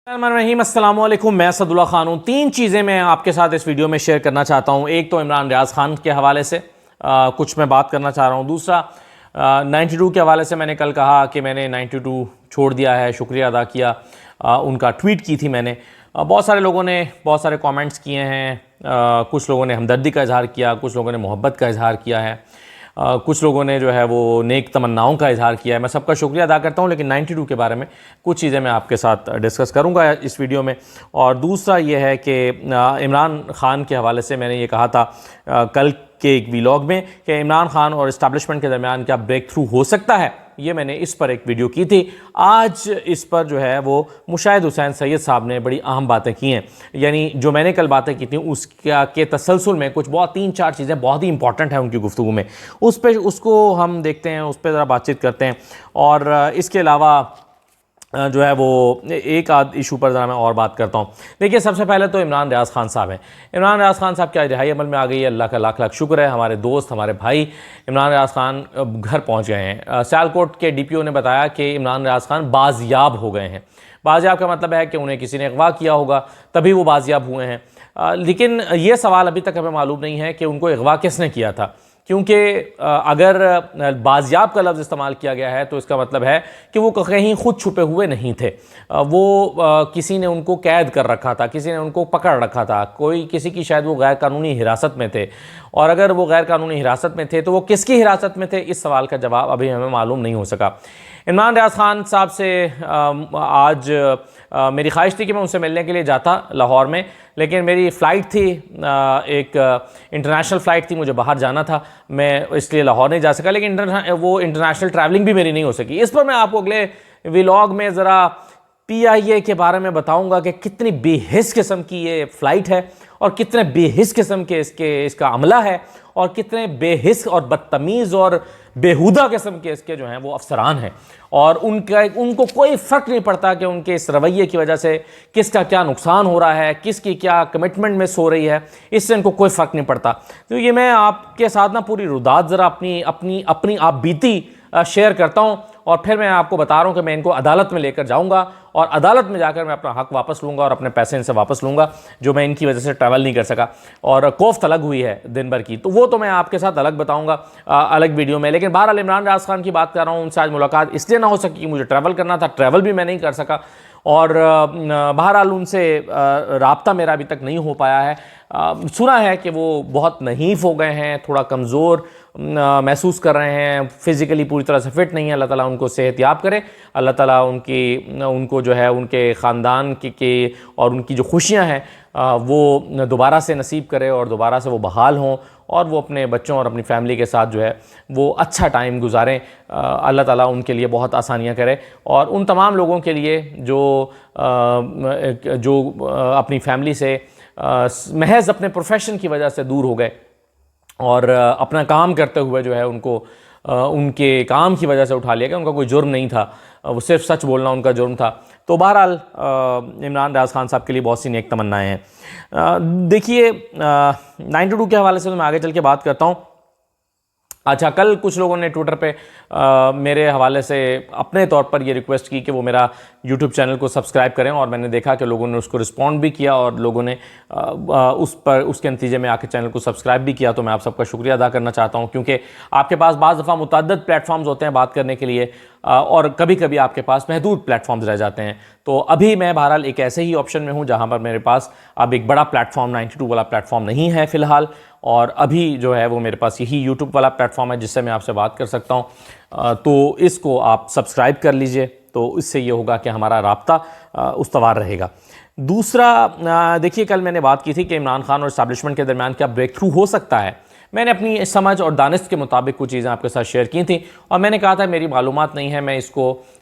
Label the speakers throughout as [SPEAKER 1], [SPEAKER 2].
[SPEAKER 1] अस्सलामुअलैकुम, मैं असदुल्ला खान हूँ। तीन चीज़ें मैं आपके साथ इस वीडियो में शेयर करना चाहता हूँ। एक तो इमरान रियाज खान के हवाले से कुछ मैं बात करना चाह रहा हूँ। दूसरा 92 के हवाले से मैंने कल कहा कि मैंने 92 छोड़ दिया है, शुक्रिया अदा किया। उनका ट्वीट की थी मैंने। बहुत सारे लोगों ने बहुत सारे कमेंट्स किए हैं। कुछ लोगों ने हमदर्दी का इजहार किया, कुछ लोगों ने मोहब्बत का इजहार किया है, कुछ लोगों ने जो है वो नेक तमन्नाओं का इजहार किया है। मैं सबका शुक्रिया अदा करता हूं, लेकिन 92 के बारे में कुछ चीज़ें मैं आपके साथ डिस्कस करूंगा इस वीडियो में। और दूसरा ये है कि इमरान खान के हवाले से मैंने ये कहा था कल के एक व्लॉग में कि इमरान खान और इस्टेब्लिशमेंट के दरमियान क्या ब्रेक थ्रू हो सकता है। ये मैंने इस पर एक वीडियो की थी। आज इस पर जो है वो मुशाहिद हुसैन सैयद साहब ने बड़ी अहम बातें की हैं। यानी जो मैंने कल बातें की थी उसका के तसलसल में कुछ बहुत 3-4 चीज़ें बहुत ही इंपॉर्टेंट हैं उनकी गुफ्तगू में। उस पर उसको हम देखते हैं, उस पर ज़रा बातचीत करते हैं। और इसके अलावा जो है वो एक आध इशू पर ज़रा मैं और बात करता हूँ। देखिए, सबसे पहले तो इमरान रियाज खान साहब हैं। इमरान रियाज खान साहब क्या रिहाई अमल में आ गई है, अल्लाह का लाख लाख शुक्र है। हमारे दोस्त, हमारे भाई इमरान रियाज खान घर पहुँच गए हैं। सियालकोट के DPO ने बताया कि इमरान रियाज खान बाजियाब हो गए हैं। बाजियाब का मतलब है कि उन्हें किसी ने अगवा किया होगा तभी वो बाजियाब हुए हैं। लेकिन ये सवाल अभी तक हमें मालूम नहीं है कि उनको अगवा किसने किया था, क्योंकि अगर बाजियाब का लफ्ज़ इस्तेमाल किया गया है तो इसका मतलब है कि वो कहीं खुद छुपे हुए नहीं थे। वो किसी ने उनको कैद कर रखा था, किसी ने उनको पकड़ रखा था, कोई किसी की शायद वो गैर कानूनी हिरासत में थे। और अगर वो गैर कानूनी हिरासत में थे तो वो किसकी हिरासत में थे, इस सवाल का जवाब अभी हमें मालूम नहीं हो सका। इमरान रियाज खान साहब से आज मेरी ख्वाहिश थी कि मैं उनसे मिलने के लिए जाता लाहौर में, लेकिन मेरी फ़्लाइट थी, एक इंटरनेशनल फ़्लाइट थी, मुझे बाहर जाना था, मैं इसलिए लाहौर नहीं जा सका। लेकिन वो इंटरनेशनल ट्रैवलिंग भी मेरी नहीं हो सकी। इस पर मैं आपको अगले व्लॉग में ज़रा PIA के बारे में बताऊंगा कि कितनी बेहिस किस्म की ये फ़्लाइट है और कितने बेहिस किस्म के इसका अमला है और कितने बेहिस और बदतमीज़ और बेहुदा किस्म के इसके जो हैं वो अफसरान हैं। और उनको कोई फ़र्क नहीं पड़ता कि उनके इस रवैये की वजह से किसका क्या नुकसान हो रहा है, किसकी क्या कमिटमेंट मिस हो रही है, इससे इनको कोई फ़र्क नहीं पड़ता। तो ये मैं आपके साथ ना पूरी रुदात ज़रा अपनी आप बीती शेयर करता हूँ और फिर मैं आपको बता रहा हूँ कि मैं इनको अदालत में लेकर जाऊँगा और अदालत में जाकर मैं अपना हक वापस लूँगा और अपने पैसे इनसे वापस लूँगा जो मैं इनकी वजह से ट्रैवल नहीं कर सका और कोफ्त अलग हुई है दिन भर की। तो वो तो मैं आपके साथ अलग बताऊँगा अलग वीडियो में। लेकिन बहरहाल इमरान रियाज खान की बात कर रहा हूँ। उनसे आज मुलाकात इसलिए ना हो सकी कि मुझे ट्रैवल करना था, ट्रैवल भी मैं नहीं कर सका और बहरहाल उनसे राब्ता मेरा अभी तक नहीं हो पाया है। सुना है कि वो बहुत नहीफ़ हो गए हैं, थोड़ा कमज़ोर महसूस कर रहे हैं, फ़िज़िकली पूरी तरह से फ़िट नहीं है। अल्लाह ताला उनको सेहतियाब करे, अल्लाह ताला उनको जो है उनके ख़ानदान के और उनकी जो खुशियाँ हैं वो दोबारा से नसीब करे और दोबारा से वो बहाल हों और वो अपने बच्चों और अपनी फ़ैमिली के साथ जो है वो अच्छा टाइम गुजारें। अल्लाह ताला उनके लिए बहुत आसानियाँ करे और उन तमाम लोगों के लिए जो अपनी फ़ैमिली से महज अपने प्रोफेशन की वजह से दूर हो गए और अपना काम करते हुए जो है उनको उनके काम की वजह से उठा लिया गया। उनका कोई जुर्म नहीं था, वो सिर्फ सच बोलना उनका जुर्म था। तो बहरहाल इमरान रियाज खान साहब के लिए बहुत सी नेक तमन्नाएं हैं। देखिए 92 के हवाले से तो मैं आगे चल के बात करता हूँ। अच्छा, कल कुछ लोगों ने ट्विटर पे मेरे हवाले से अपने तौर पर ये रिक्वेस्ट की कि वो मेरा YouTube चैनल को सब्सक्राइब करें और मैंने देखा कि लोगों ने उसको रिस्पॉन्ड भी किया और लोगों ने उसके नतीजे में आके चैनल को सब्सक्राइब भी किया। तो मैं आप सबका शुक्रिया अदा करना चाहता हूँ, क्योंकि आपके पास बाज़ दफ़ा मुतअद्दिद प्लेटफॉर्म्स होते हैं बात करने के लिए और कभी कभी आपके पास महदूद प्लेटफॉर्म्स रह जाते हैं। तो अभी मैं बहरहाल एक ऐसे ही ऑप्शन में हूँ जहाँ पर मेरे पास अब एक बड़ा प्लेटफॉर्म 92 वाला प्लेटफॉर्म नहीं है फ़िलहाल, और अभी जो है वो मेरे पास यही YouTube वाला प्लेटफॉर्म है जिससे मैं आपसे बात कर सकता हूँ। तो इसको आप सब्सक्राइब कर लीजिए, तो इससे ये होगा कि हमारा राब्ता उस्तवार रहेगा। दूसरा, देखिए कल मैंने बात की थी कि इमरान खान और इस्टेब्लिशमेंट के दरमियान क्या ब्रेक थ्रू हो सकता है। मैंने अपनी समझ और दानिश के मुताबिक कुछ चीज़ें आपके साथ शेयर की थी और मैंने कहा था मेरी मालूमात नहीं है, मैं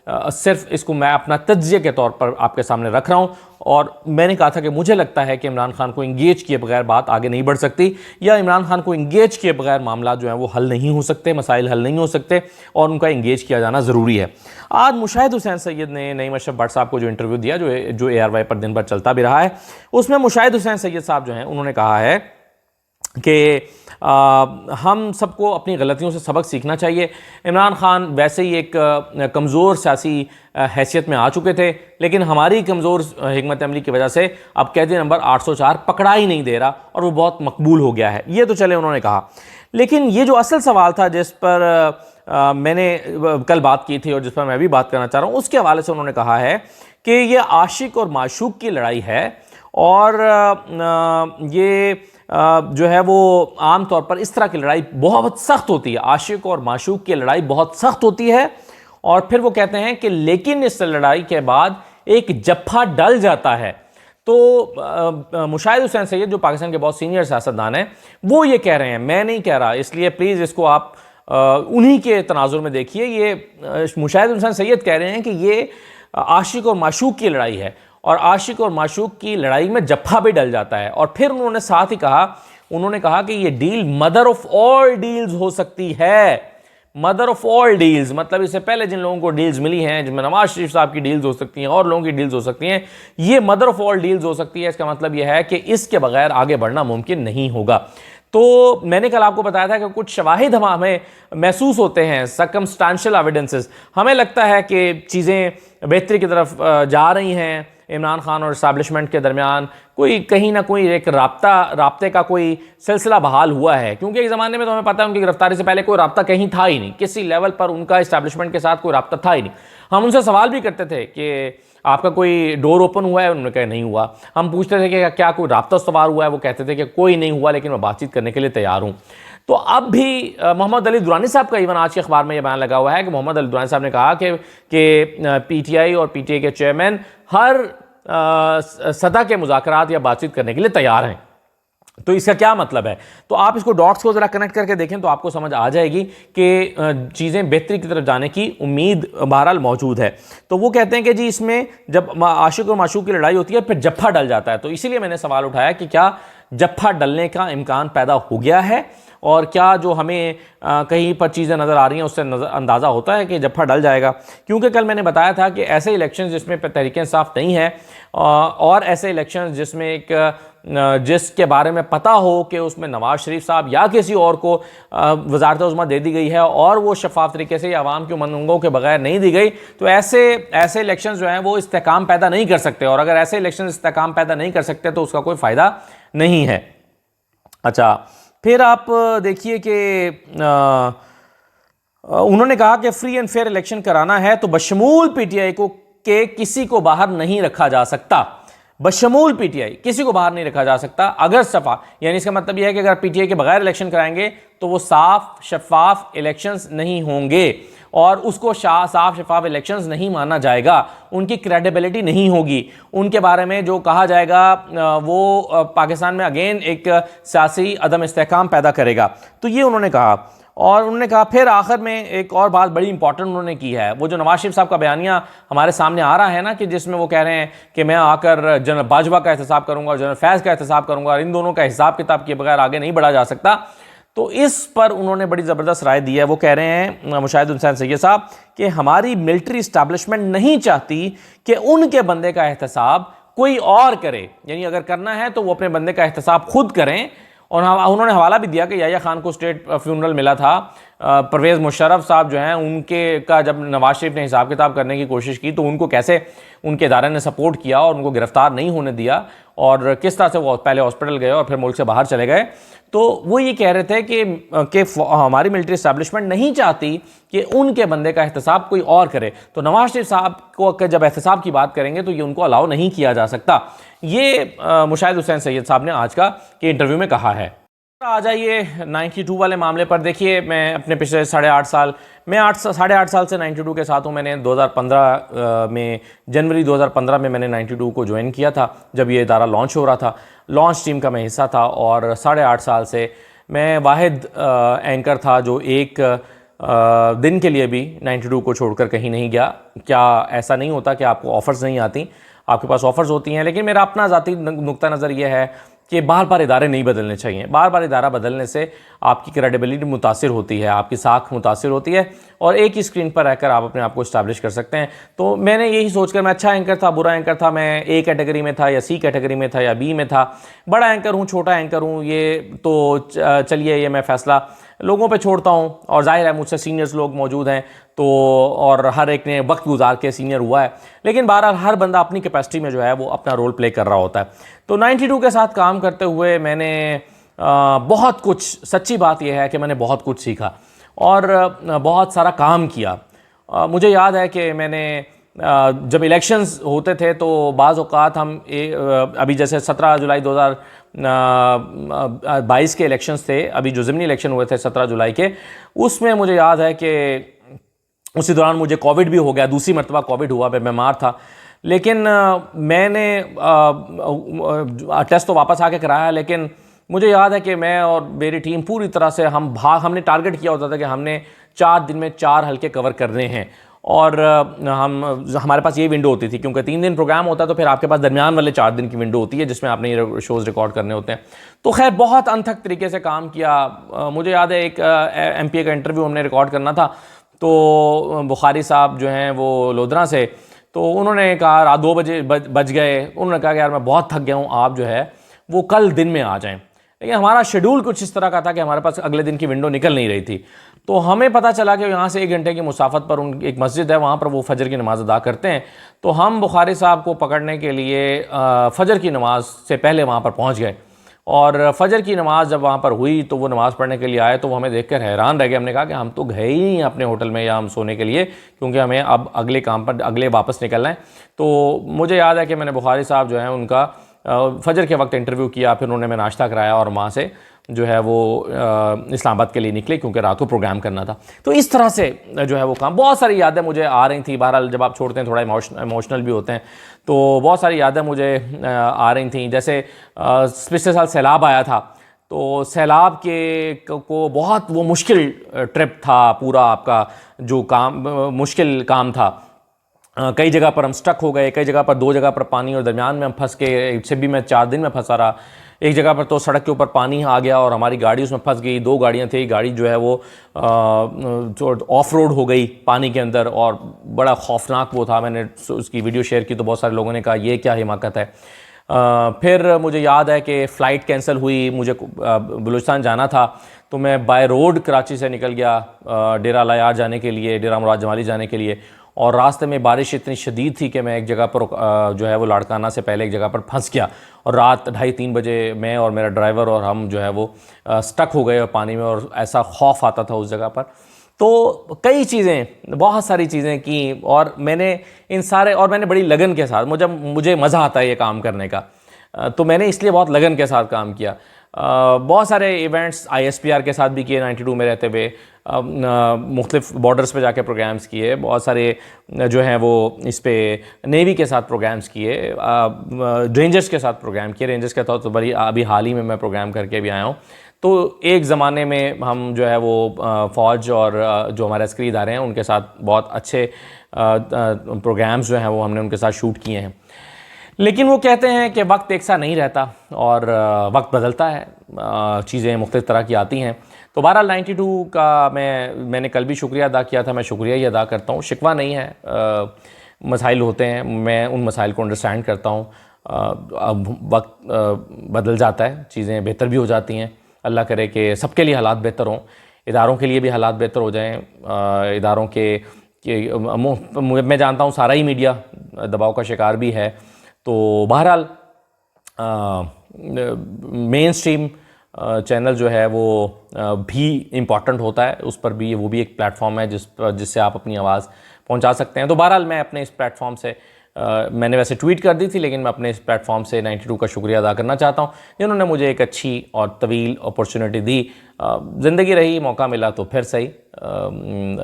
[SPEAKER 1] सिर्फ इसको मैं अपना तज्ज़िये के तौर पर आपके सामने रख रहा हूँ। और मैंने कहा था कि मुझे लगता है कि इमरान खान को इंगेज किए बगैर बात आगे नहीं बढ़ सकती, या इमरान खान को इंगेज किए बगैर मामला जो है वो हल नहीं हो सकते, मसाइल हल नहीं हो सकते और उनका इंगेज किया जाना ज़रूरी है। आज मुशाहिद हुसैन सैयद ने नईम अशरफ भट्ट साहब को जो इंटरव्यू दिया, जो ARY पर दिन भर चलता भी रहा है, उसमें मुशाहिद हुसैन सैयद साहब जो हैं उन्होंने कहा है कि हम सबको अपनी गलतियों से सबक सीखना चाहिए। इमरान खान वैसे ही एक कमज़ोर सियासी हैसियत में आ चुके थे, लेकिन हमारी कमज़ोर हिकमत अमली की वजह से अब कैदी नंबर 804 पकड़ा ही नहीं दे रहा और वो बहुत मकबूल हो गया है। ये तो चले उन्होंने कहा, लेकिन ये जो असल सवाल था जिस पर मैंने कल बात की थी और जिस पर मैं भी बात करना चाह रहा हूँ, उसके हवाले से उन्होंने कहा है कि ये आशिक और माशूक की लड़ाई है और ये जो है वो आम तौर पर इस तरह की लड़ाई बहुत सख्त होती है। आशिक और माशूक की लड़ाई बहुत सख्त होती है और फिर वो कहते हैं कि लेकिन इस लड़ाई के बाद एक जफ्फा डल जाता है। तो मुशाहिद हुसैन सैयद जो पाकिस्तान के बहुत सीनियर सियासतदान हैं वो ये कह रहे हैं, मैं नहीं कह रहा, इसलिए प्लीज़ इसको आप उन्हीं के तनाजुर में देखिए। ये मुशाहिद हुसैन सैयद कह रहे हैं कि ये आशिक और माशूक की लड़ाई है और आशिक और माशूक की लड़ाई में जफ्फा भी डल जाता है। और फिर उन्होंने साथ ही कहा, उन्होंने कहा कि ये deal mother of all deals हो सकती है। मदर ऑफ ऑल डील्स मतलब इससे पहले जिन लोगों को डील्स मिली हैं, जिनमें नवाज शरीफ साहब की डील्स हो सकती हैं और लोगों की डील्स हो सकती हैं, ये मदर ऑफ ऑल डील्स हो सकती है। इसका मतलब यह है कि इसके बगैर आगे बढ़ना मुमकिन नहीं होगा। तो मैंने कल आपको बताया था कि कुछ शवाहिद हमें महसूस होते हैं, सर्कमस्टांशियल एविडेंसेस, हमें लगता है कि चीज़ें बेहतरी की तरफ जा रही हैं। इमरान खान और इस्टेब्लिशमेंट के दरमियान कोई कहीं ना कोई एक राब्ते का कोई सिलसिला बहाल हुआ है, क्योंकि एक ज़माने में तो हमें पता है उनकी गिरफ्तारी से पहले कोई राब्ता कहीं था ही नहीं, किसी लेवल पर उनका इस्टेब्लिशमेंट के साथ कोई राब्ता था ही नहीं। हम उनसे सवाल भी करते थे कि आपका कोई डोर ओपन हुआ है, उन्होंने कहा नहीं हुआ। हम पूछते थे कि क्या कोई राब्ता इस्तवार हुआ है, वो कहते थे कि कोई नहीं हुआ, लेकिन मैं बातचीत करने के लिए तैयार हूँ। तो अब भी मोहम्मद अली दुरानी साहब का इवन आज के अखबार में यह बयान लगा हुआ है कि मोहम्मद अली दुरानी साहब ने कहा कि PTI और PTI के चेयरमैन हर सतह के मुज़ाकरात या बातचीत करने के लिए तैयार हैं। तो इसका क्या मतलब है? तो आप इसको डॉट्स को ज़रा कनेक्ट करके देखें तो आपको समझ आ जाएगी कि चीज़ें बेहतरी की तरफ जाने की उम्मीद बहरहाल मौजूद है। तो वो कहते हैं कि जी इसमें जब आशिक और माशूक की लड़ाई होती है फिर जफ्फा डल जाता है। तो इसीलिए मैंने सवाल उठाया कि क्या जफ्फा डलने का इम्कान पैदा हो गया है और क्या जो हमें कहीं पर चीज़ें नज़र आ रही हैं उससे अंदाज़ा होता है कि जफ्फा डल जाएगा। क्योंकि कल मैंने बताया था कि ऐसे इलेक्शन जिसमें तहरीक-ए-इंसाफ नहीं है और ऐसे इलेक्शन जिसमें एक जिसके बारे में पता हो कि उसमें नवाज शरीफ साहब या किसी और को वज़ारत उज़्मा दे दी गई है और वो शफाफ तरीके से आवाम के उमंगों के बगैर नहीं दी गई, तो ऐसे इलेक्शन जो हैं वो इस्तेहकाम पैदा नहीं कर सकते। और अगर ऐसे इलेक्शन इस्तेहकाम पैदा नहीं कर सकते तो उसका कोई फ़ायदा नहीं है। अच्छा, फिर आप देखिए कि उन्होंने कहा कि फ्री एंड फेयर इलेक्शन कराना है तो बशमूल PTI को के किसी को बाहर नहीं रखा जा सकता। बशमूल PTI किसी को बाहर नहीं रखा जा सकता। अगर सफा यानी इसका मतलब यह है कि अगर PTI के बगैर इलेक्शन कराएंगे तो वो साफ शफाफ इलेक्शंस नहीं होंगे और उसको साफ शफाफ इलेक्शंस नहीं माना जाएगा, उनकी क्रेडिबिलिटी नहीं होगी, उनके बारे में जो कहा जाएगा वो पाकिस्तान में अगेन एक सियासी अदम इस्तेहकाम पैदा करेगा। तो ये उन्होंने कहा। और उन्होंने कहा फिर आखिर में एक और बात बड़ी इंपॉर्टेंट उन्होंने की है, वो जो नवाज शरीफ साहब का बयानिया हमारे सामने आ रहा है ना, कि जिसमें वो कह रहे हैं कि मैं आकर जनरल बाजवा का एहतसाब करूंगा और जनरल फैज़ का एहतसाब करूंगा और इन दोनों का हिसाब किताब किए बगैर आगे नहीं बढ़ा जा सकता। तो इस पर उन्होंने बड़ी ज़बरदस्त राय दी है। वो कह रहे हैं मुशाहिद हुसैन सैयद साहब कि हमारी मिलिट्री इस्टेब्लिशमेंट नहीं चाहती कि उनके बंदे का एहतसाब कोई और करे, यानी अगर करना है तो वो अपने बंदे का एहतसाब खुद करें। और उन्होंने हवाला भी दिया कि याह्या खान को स्टेट फ्यूनरल मिला था, परवेज़ मुशर्रफ साहब जो हैं उनके का जब नवाज शरीफ ने हिसाब किताब करने की कोशिश की तो उनको कैसे उनके इदारे ने सपोर्ट किया और उनको गिरफ्तार नहीं होने दिया और किस तरह से वो पहले हॉस्पिटल गए और फिर मुल्क से बाहर चले गए। तो वो ये कह रहे थे कि हमारी मिलिट्री इस्टेब्लिशमेंट नहीं चाहती कि उनके बंदे का एहतसाब कोई और करे। तो नवाज शरीफ साहब को जब एहतसाब की बात करेंगे तो ये उनको अलाउ नहीं किया जा सकता। ये मुशाहिद हुसैन सैयद साहब ने आज का इंटरव्यू में कहा है। आ जाइए 92 वाले मामले पर। देखिए मैं अपने पिछले 8.5 साल, मैं 8.5 साल से 92 के साथ हूँ। मैंने 2015 में जनवरी 2015 में मैंने 92 को ज्वाइन किया था जब ये इदारा लॉन्च हो रहा था। लॉन्च टीम का मैं हिस्सा था और 8.5 साल से मैं वाहिद एंकर था जो एक दिन के लिए भी 92 को छोड़कर कहीं नहीं गया। क्या ऐसा नहीं होता कि आपको ऑफ़र्स नहीं आती, आपके पास ऑफ़र्स होती हैं, लेकिन मेरा अपना ज़ाती नुक्ता नज़र ये है कि बार बार इदारे नहीं बदलने चाहिए। बार बार इदारा बदलने से आपकी क्रेडिबिलिटी मुतासिर होती है, आपकी साख मुतासिर होती है, और एक ही स्क्रीन पर रहकर आप अपने आप को इस्टेब्लिश कर सकते हैं। तो मैंने यही सोचकर, मैं अच्छा एंकर था, बुरा एंकर था, मैं ए कैटेगरी में था या सी कैटेगरी में था या बी में था, बड़ा एंकर हूँ, छोटा एंकर हूँ, ये तो चलिए ये मैं फ़ैसला लोगों पे छोड़ता हूँ। और जाहिर है मुझसे सीनियर्स लोग मौजूद हैं, तो और हर एक ने वक्त गुजार के सीनियर हुआ है, लेकिन बहरहाल हर बंदा अपनी कैपेसिटी में जो है वो अपना रोल प्ले कर रहा होता है। तो 92 के साथ काम करते हुए मैंने बहुत कुछ, सच्ची बात यह है कि मैंने बहुत कुछ सीखा और बहुत सारा काम किया। मुझे याद है कि मैंने जब इलेक्शंस होते थे तो बाज़ औक़ात हम अभी जैसे 17 जुलाई 2022 के इलेक्शंस थे, अभी जो ज़िमनी इलेक्शन हुए थे 17 जुलाई के, उसमें मुझे याद है कि उसी दौरान मुझे कोविड भी हो गया, दूसरी मरतबा कोविड हुआ, मैं बीमार था। लेकिन मैंने टेस्ट तो वापस आके कराया, लेकिन मुझे याद है कि मैं और मेरी टीम पूरी तरह से हमने टारगेट किया होता था कि हमने 4 दिन में 4 हल्के कवर करने हैं। और हमारे पास ये विंडो होती थी, क्योंकि 3 दिन प्रोग्राम होता है तो फिर आपके पास दरमियान वाले 4 दिन की विंडो होती है जिसमें आपने ये शोज़ रिकॉर्ड करने होते हैं। तो खैर बहुत अनथक तरीके से काम किया। मुझे याद है एक MPA का इंटरव्यू हमने रिकॉर्ड करना था, तो बुखारी साहब जो हैं वो लोधरा से, तो उन्होंने कहा रात 2 बजे बज गए, उन्होंने कहा कि यार मैं बहुत थक गया हूँ, आप जो है वो कल दिन में आ जाएं। लेकिन हमारा शेड्यूल कुछ इस तरह का था कि हमारे पास अगले दिन की विंडो निकल नहीं रही थी। तो हमें पता चला कि यहाँ से 1 घंटे की मुसाफत पर एक मस्जिद है, वहाँ पर वो फजर की नमाज़ अदा करते हैं। तो हम बुखारी साहब को पकड़ने के लिए फजर की नमाज से पहले वहाँ पर पहुँच गए, और फजर की नमाज़ जब वहाँ पर हुई तो वो नमाज़ पढ़ने के लिए आए, तो वो हमें देखकर हैरान रह गए। हमने कहा कि हम तो गए ही नहीं अपने होटल में या हम सोने के लिए, क्योंकि हमें अब अगले काम पर अगले वापस निकलना है। तो मुझे याद है कि मैंने बुखारी साहब जो है उनका फजर के वक्त इंटरव्यू किया, फिर उन्होंने मैं नाश्ता कराया और वहाँ से जो है वो इस्लामाबाद के लिए निकले, क्योंकि रात को प्रोग्राम करना था। तो इस तरह से जो है वो काम, बहुत सारी यादें मुझे आ रही थी। बहरहाल जब आप छोड़ते हैं थोड़ा इमोशनल भी होते हैं, तो बहुत सारी यादें मुझे आ रही थी। जैसे पिछले साल सैलाब आया था, तो सैलाब को बहुत वो मुश्किल ट्रिप था, पूरा आपका जो काम मुश्किल काम था। कई जगह पर हम स्टक हो गए, कई जगह पर 2 जगह पर पानी और दरमियान में हम फंस के, इससे भी मैं 4 दिन में फंसा रहा। एक जगह पर तो सड़क के ऊपर पानी आ गया और हमारी गाड़ी उसमें फंस गई। 2 गाड़ियाँ थी, गाड़ी जो है वो ऑफ रोड हो गई पानी के अंदर, और बड़ा खौफनाक वो था। मैंने उसकी वीडियो शेयर की तो बहुत सारे लोगों ने कहा ये क्या हिमाकत है। फिर मुझे याद है कि फ़्लाइट कैंसिल हुई, मुझे बलूचिस्तान जाना था, तो मैं बाय रोड कराची से निकल गया डेरा लायार जाने के लिए, डेरा मुराद जमाली जाने के लिए, और रास्ते में बारिश इतनी शदीद थी कि मैं एक जगह पर जो है वो लाड़काना से पहले एक जगह पर फंस गया, और रात 2:30-3 बजे मैं और मेरा ड्राइवर और हम जो है वो स्टक हो गए पानी में, और ऐसा खौफ आता था उस जगह पर। तो कई चीज़ें, बहुत सारी चीज़ें की, और मैंने इन सारे, और मैंने बड़ी लगन के साथ, मुझे मज़ा आता है ये काम करने का, तो मैंने इसलिए बहुत लगन के साथ काम किया। बहुत सारे इवेंट्स ISPR के साथ भी किए 92 में रहते हुए, मुख्तलिफ बॉर्डर्स पे जाके प्रोग्राम्स किए, बहुत सारे जो हैं वो इस पे नेवी के साथ प्रोग्राम्स किए, रेंजर्स के साथ प्रोग्राम किए। रेंजर्स के तौर पर अभी हाल ही में मैं प्रोग्राम करके भी आया हूँ। तो एक ज़माने में हम जो है वो फ़ौज और जो हमारे अस्करी इदारे हैं उनके साथ बहुत अच्छे प्रोग्राम्स जो हैं वो हमने उनके साथ शूट किए हैं। लेकिन वो कहते हैं कि वक्त एक सा नहीं रहता और वक्त बदलता है, चीज़ें मुख्तलिफ तरह की आती हैं। तो बहरहाल 92 का मैंने कल भी शुक्रिया अदा किया था, मैं शुक्रिया ही अदा करता हूँ। शिकवा नहीं है, मसाइल होते हैं, मैं उन मसाइल को अंडरस्टैंड करता हूँ। अब वक्त बदल जाता है, चीज़ें बेहतर भी हो जाती हैं। अल्लाह करे कि सबके लिए हालात बेहतर हों, इदारों के लिए भी हालात बेहतर हो जाएँ। इदारों मैं जानता हूँ सारा ही मीडिया दबाव का शिकार भी है। तो बहरहाल मेन स्ट्रीम चैनल जो है वो भी इम्पॉर्टेंट होता है, उस पर भी वो भी एक प्लेटफॉर्म है जिससे आप अपनी आवाज़ पहुंचा सकते हैं। तो बहरहाल मैं अपने इस प्लेटफॉर्म से मैंने वैसे ट्वीट कर दी थी, लेकिन मैं अपने इस प्लेटफॉर्म से 92 का शुक्रिया अदा करना चाहता हूं, जिन्होंने मुझे एक अच्छी और तवील अपॉर्चुनिटी दी। ज़िंदगी रही, मौका मिला तो फिर सही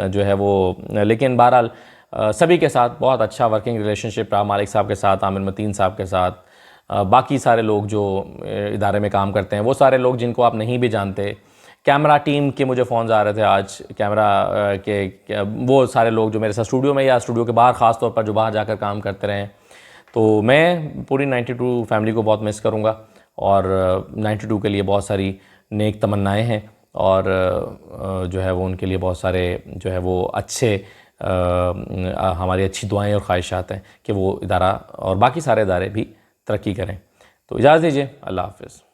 [SPEAKER 1] जो है वो। लेकिन बहरहाल सभी के साथ बहुत अच्छा वर्किंग रिलेशनशिप रहा, मालिक साहब के साथ, आमिर मतीन साहब के साथ, बाकी सारे लोग जो इदारे में काम करते हैं, वो सारे लोग जिनको आप नहीं भी जानते। कैमरा टीम के मुझे फ़ोन आ रहे थे आज, कैमरा के वो सारे लोग जो मेरे साथ स्टूडियो में या स्टूडियो के बाहर ख़ास तौर पर जो बाहर जाकर काम करते रहे। तो मैं पूरी 92 फैमिली को बहुत मिस करूँगा और 92 के लिए बहुत सारी नेक तमन्नाएं हैं और जो है वो उनके लिए बहुत सारे जो है वो अच्छे हमारी अच्छी दुआएं और ख्वाहिशात हैं कि वो इदारा और बाकी सारे इदारे भी तरक्की करें। तो इजाज़त दीजिए, अल्लाह हाफ़िज़।